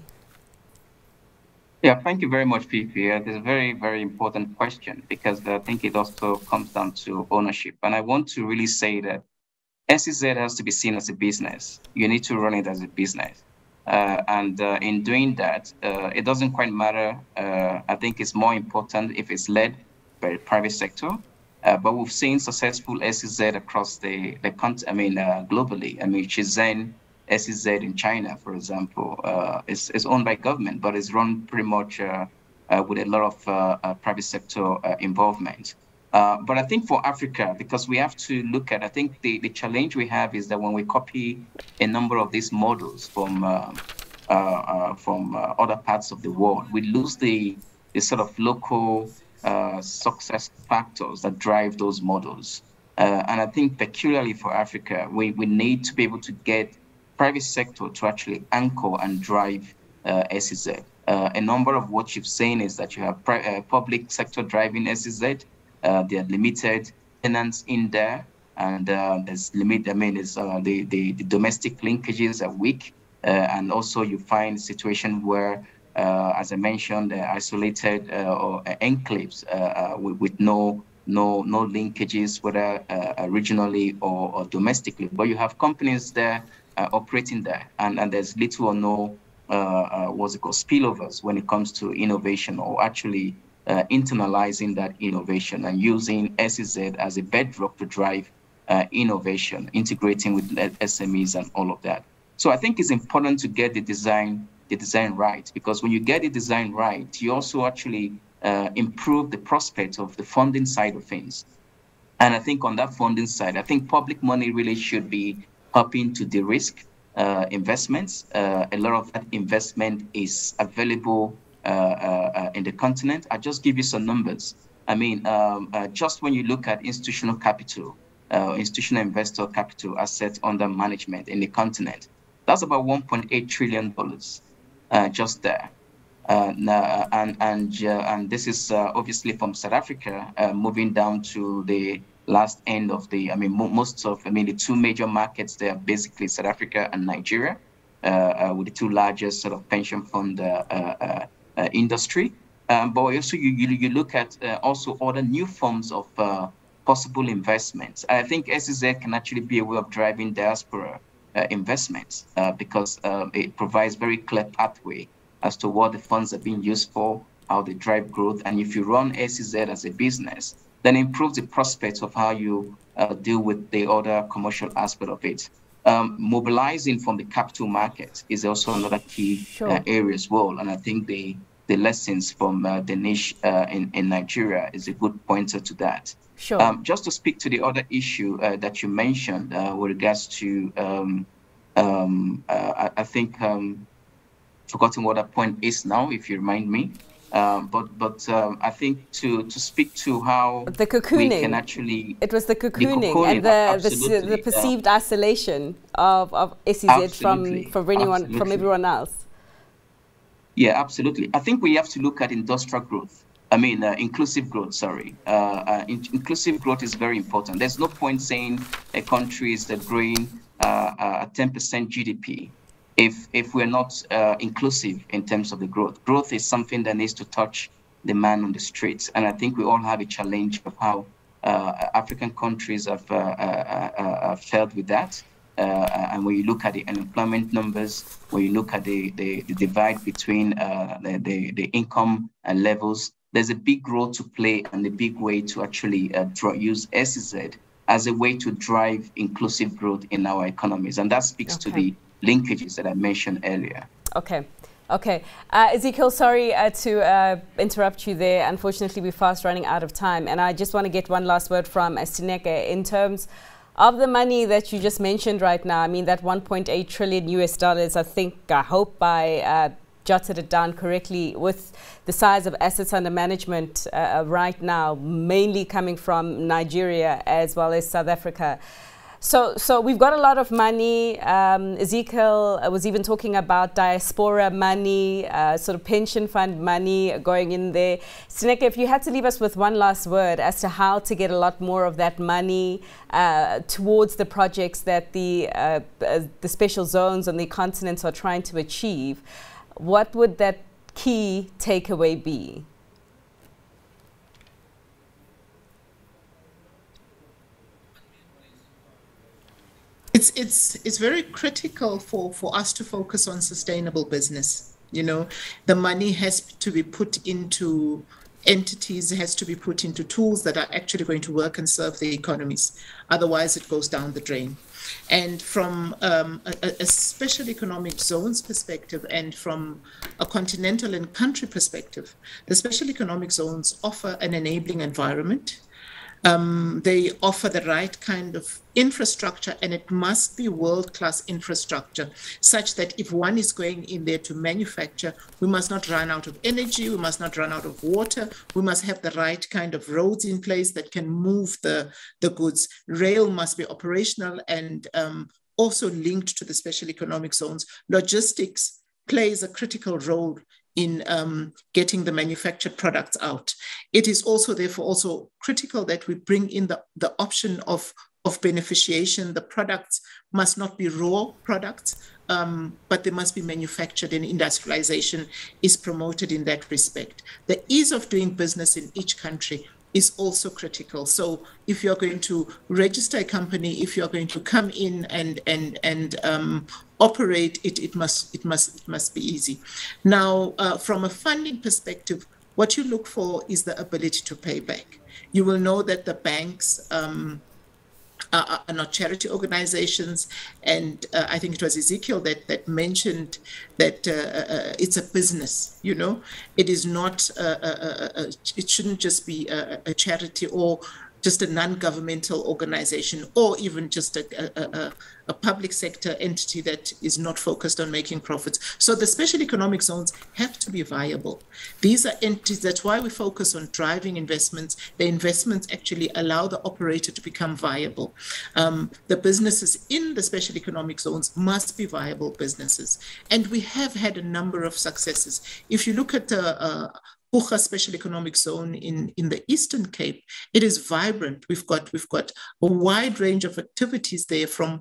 Yeah, thank you very much, Fifi. It's a very, very important question because I think it also comes down to ownership. And I want to really say that SEZ has to be seen as a business. You need to run it as a business. In doing that, it doesn't quite matter. I think it's more important if it's led by the private sector. But we've seen successful SEZ across the country. I mean, globally. I mean, Shenzhen SEZ in China, for example, is owned by government, but it's run pretty much with a lot of private sector involvement. But I think for Africa, because we have to look at, I think the challenge we have is that when we copy a number of these models from other parts of the world, we lose the sort of local success factors that drive those models. And I think peculiarly for Africa, we need to be able to get private sector to actually anchor and drive SEZ. A number of what you've seen is that you have public sector driving SEZ. There are limited tenants in there, and there's limit. I mean, it's the domestic linkages are weak, and also you find a situation where, as I mentioned, isolated or enclaves with no linkages, whether regionally or domestically. But you have companies there operating there, and there's little or no what's it called spillovers when it comes to innovation or actually internalizing that innovation and using SEZ as a bedrock to drive innovation, integrating with SMEs and all of that. So I think it's important to get the design right, because when you get the design right, you also actually improve the prospect of the funding side of things. And I think on that funding side, I think public money really should be helping to de-risk investments. A lot of that investment is available in the continent. I'll just give you some numbers. I mean, just when you look at institutional capital, institutional investor capital assets under management in the continent, that's about $1.8 trillion just there. And this is obviously from South Africa, moving down to the last end of the, I mean, the two major markets there are basically South Africa and Nigeria, with the two largest sort of pension fund industry. But also you look at also other new forms of possible investments. I think SEZ can actually be a way of driving diaspora investments because it provides very clear pathway as to what the funds are being used for, how they drive growth. And if you run SEZ as a business, then it improves the prospects of how you deal with the other commercial aspect of it. Mobilizing from the capital market is also another key area as well. And I think the lessons from the niche in Nigeria is a good pointer to that. Sure. Just to speak to the other issue that you mentioned with regards to, I think, forgotten what that point is now, if you remind me. But I think to speak to how the cocooning, we can actually... It was the cocooning and the perceived isolation of SEZ from everyone else. Yeah, absolutely. I think we have to look at industrial growth. I mean, inclusive growth, sorry. Inclusive growth is very important. There's no point saying a country is growing at 10% GDP if we're not inclusive in terms of the growth. Growth is something that needs to touch the man on the streets. And I think we all have a challenge of how African countries have failed with that. And when you look at the unemployment numbers, when you look at the divide between the income and levels, there's a big role to play and a big way to actually use SEZ as a way to drive inclusive growth in our economies. And that speaks to the linkages that I mentioned earlier. Okay. Okay. Ezekiel, sorry to interrupt you there. Unfortunately, we're fast running out of time. And I just want to get one last word from Tineke in terms of the money that you just mentioned right now. I mean, that 1.8 trillion US dollars, I hope I jotted it down correctly, with the size of assets under management right now, mainly coming from Nigeria as well as South Africa. So we've got a lot of money. Ezekiel was even talking about diaspora money, sort of pension fund money going in there. Tineke, if you had to leave us with one last word as to how to get a lot more of that money towards the projects that the special zones on the continents are trying to achieve, what would that key takeaway be? It's very critical for us to focus on sustainable business. You know, the money has to be put into entities, has to be put into tools that are actually going to work and serve the economies. Otherwise, it goes down the drain. And from a special economic zones perspective and from a continental and country perspective, the special economic zones offer an enabling environment. They offer the right kind of infrastructure, and it must be world-class infrastructure, such that if one is going in there to manufacture, we must not run out of energy, we must not run out of water, we must have the right kind of roads in place that can move the goods. Rail must be operational and also linked to the special economic zones. Logistics plays a critical role in getting the manufactured products out. It is also therefore also critical that we bring in the option of beneficiation. The products must not be raw products, but they must be manufactured, and industrialization is promoted in that respect. The ease of doing business in each country is also critical. So if you're going to register a company, if you're going to come in and operate, it must be easy. Now, from a funding perspective, what you look for is the ability to pay back. You will know that the banks are not charity organizations, and I think it was Ezekiel that mentioned that it's a business. You know, it is not. It shouldn't just be a charity or just a non-governmental organization, or even just a public sector entity that is not focused on making profits. So the special economic zones have to be viable. These are entities, that's why we focus on driving investments. The investments actually allow the operator to become viable. The businesses in the special economic zones must be viable businesses. And we have had a number of successes. If you look at the Bucha Special Economic Zone in the Eastern Cape, it is vibrant. We've got a wide range of activities there, from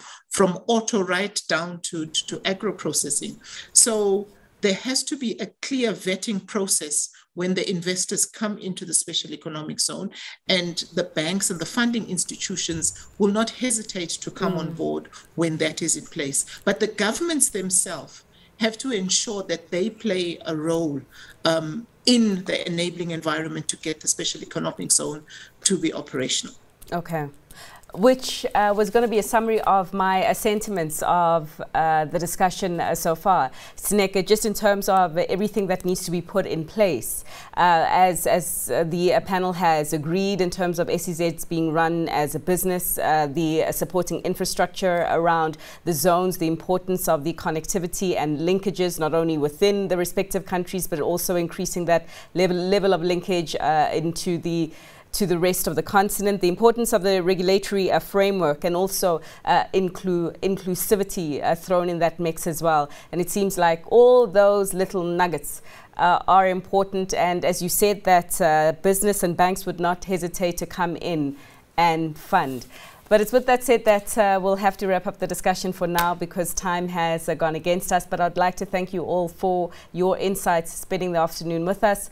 auto right down to agro processing. So there has to be a clear vetting process when the investors come into the special economic zone, and the banks and the funding institutions will not hesitate to come on board when that is in place. But the governments themselves have to ensure that they play a role in the enabling environment to get the special economic zone to be operational. Okay. Which was going to be a summary of my sentiments of the discussion so far. Tineke, just in terms of everything that needs to be put in place, as the panel has agreed in terms of SEZs being run as a business, the supporting infrastructure around the zones, the importance of the connectivity and linkages, not only within the respective countries, but also increasing that level of linkage into to the rest of the continent, the importance of the regulatory framework, and also inclusivity thrown in that mix as well. And it seems like all those little nuggets are important. And as you said, that business and banks would not hesitate to come in and fund. But it's with that said that we'll have to wrap up the discussion for now, because time has gone against us. But I'd like to thank you all for your insights, spending the afternoon with us.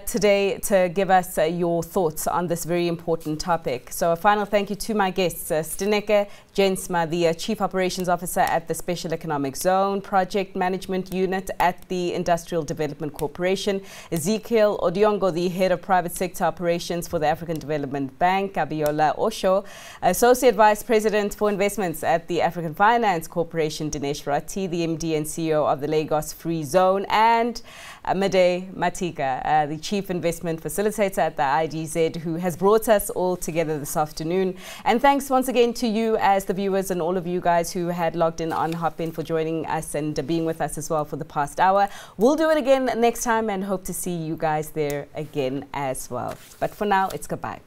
today to give us your thoughts on this very important topic. So a final thank you to my guests, Steneke Jensma, the Chief Operations Officer at the Special Economic Zone Project Management Unit at the Industrial Development Corporation, Ezekiel Odiongo, the Head of Private Sector Operations for the African Development Bank, Abiola Osho, Associate Vice President for Investments at the African Finance Corporation, Dinesh Ratti, the MD and CEO of the Lagos Free Zone, and Made Matika, the Chief Investment Facilitator at the IDZ, who has brought us all together this afternoon. And thanks once again to you as the viewers and all of you guys who had logged in on Hopin for joining us and being with us as well for the past hour. We'll do it again next time and hope to see you guys there again as well. But for now, it's goodbye.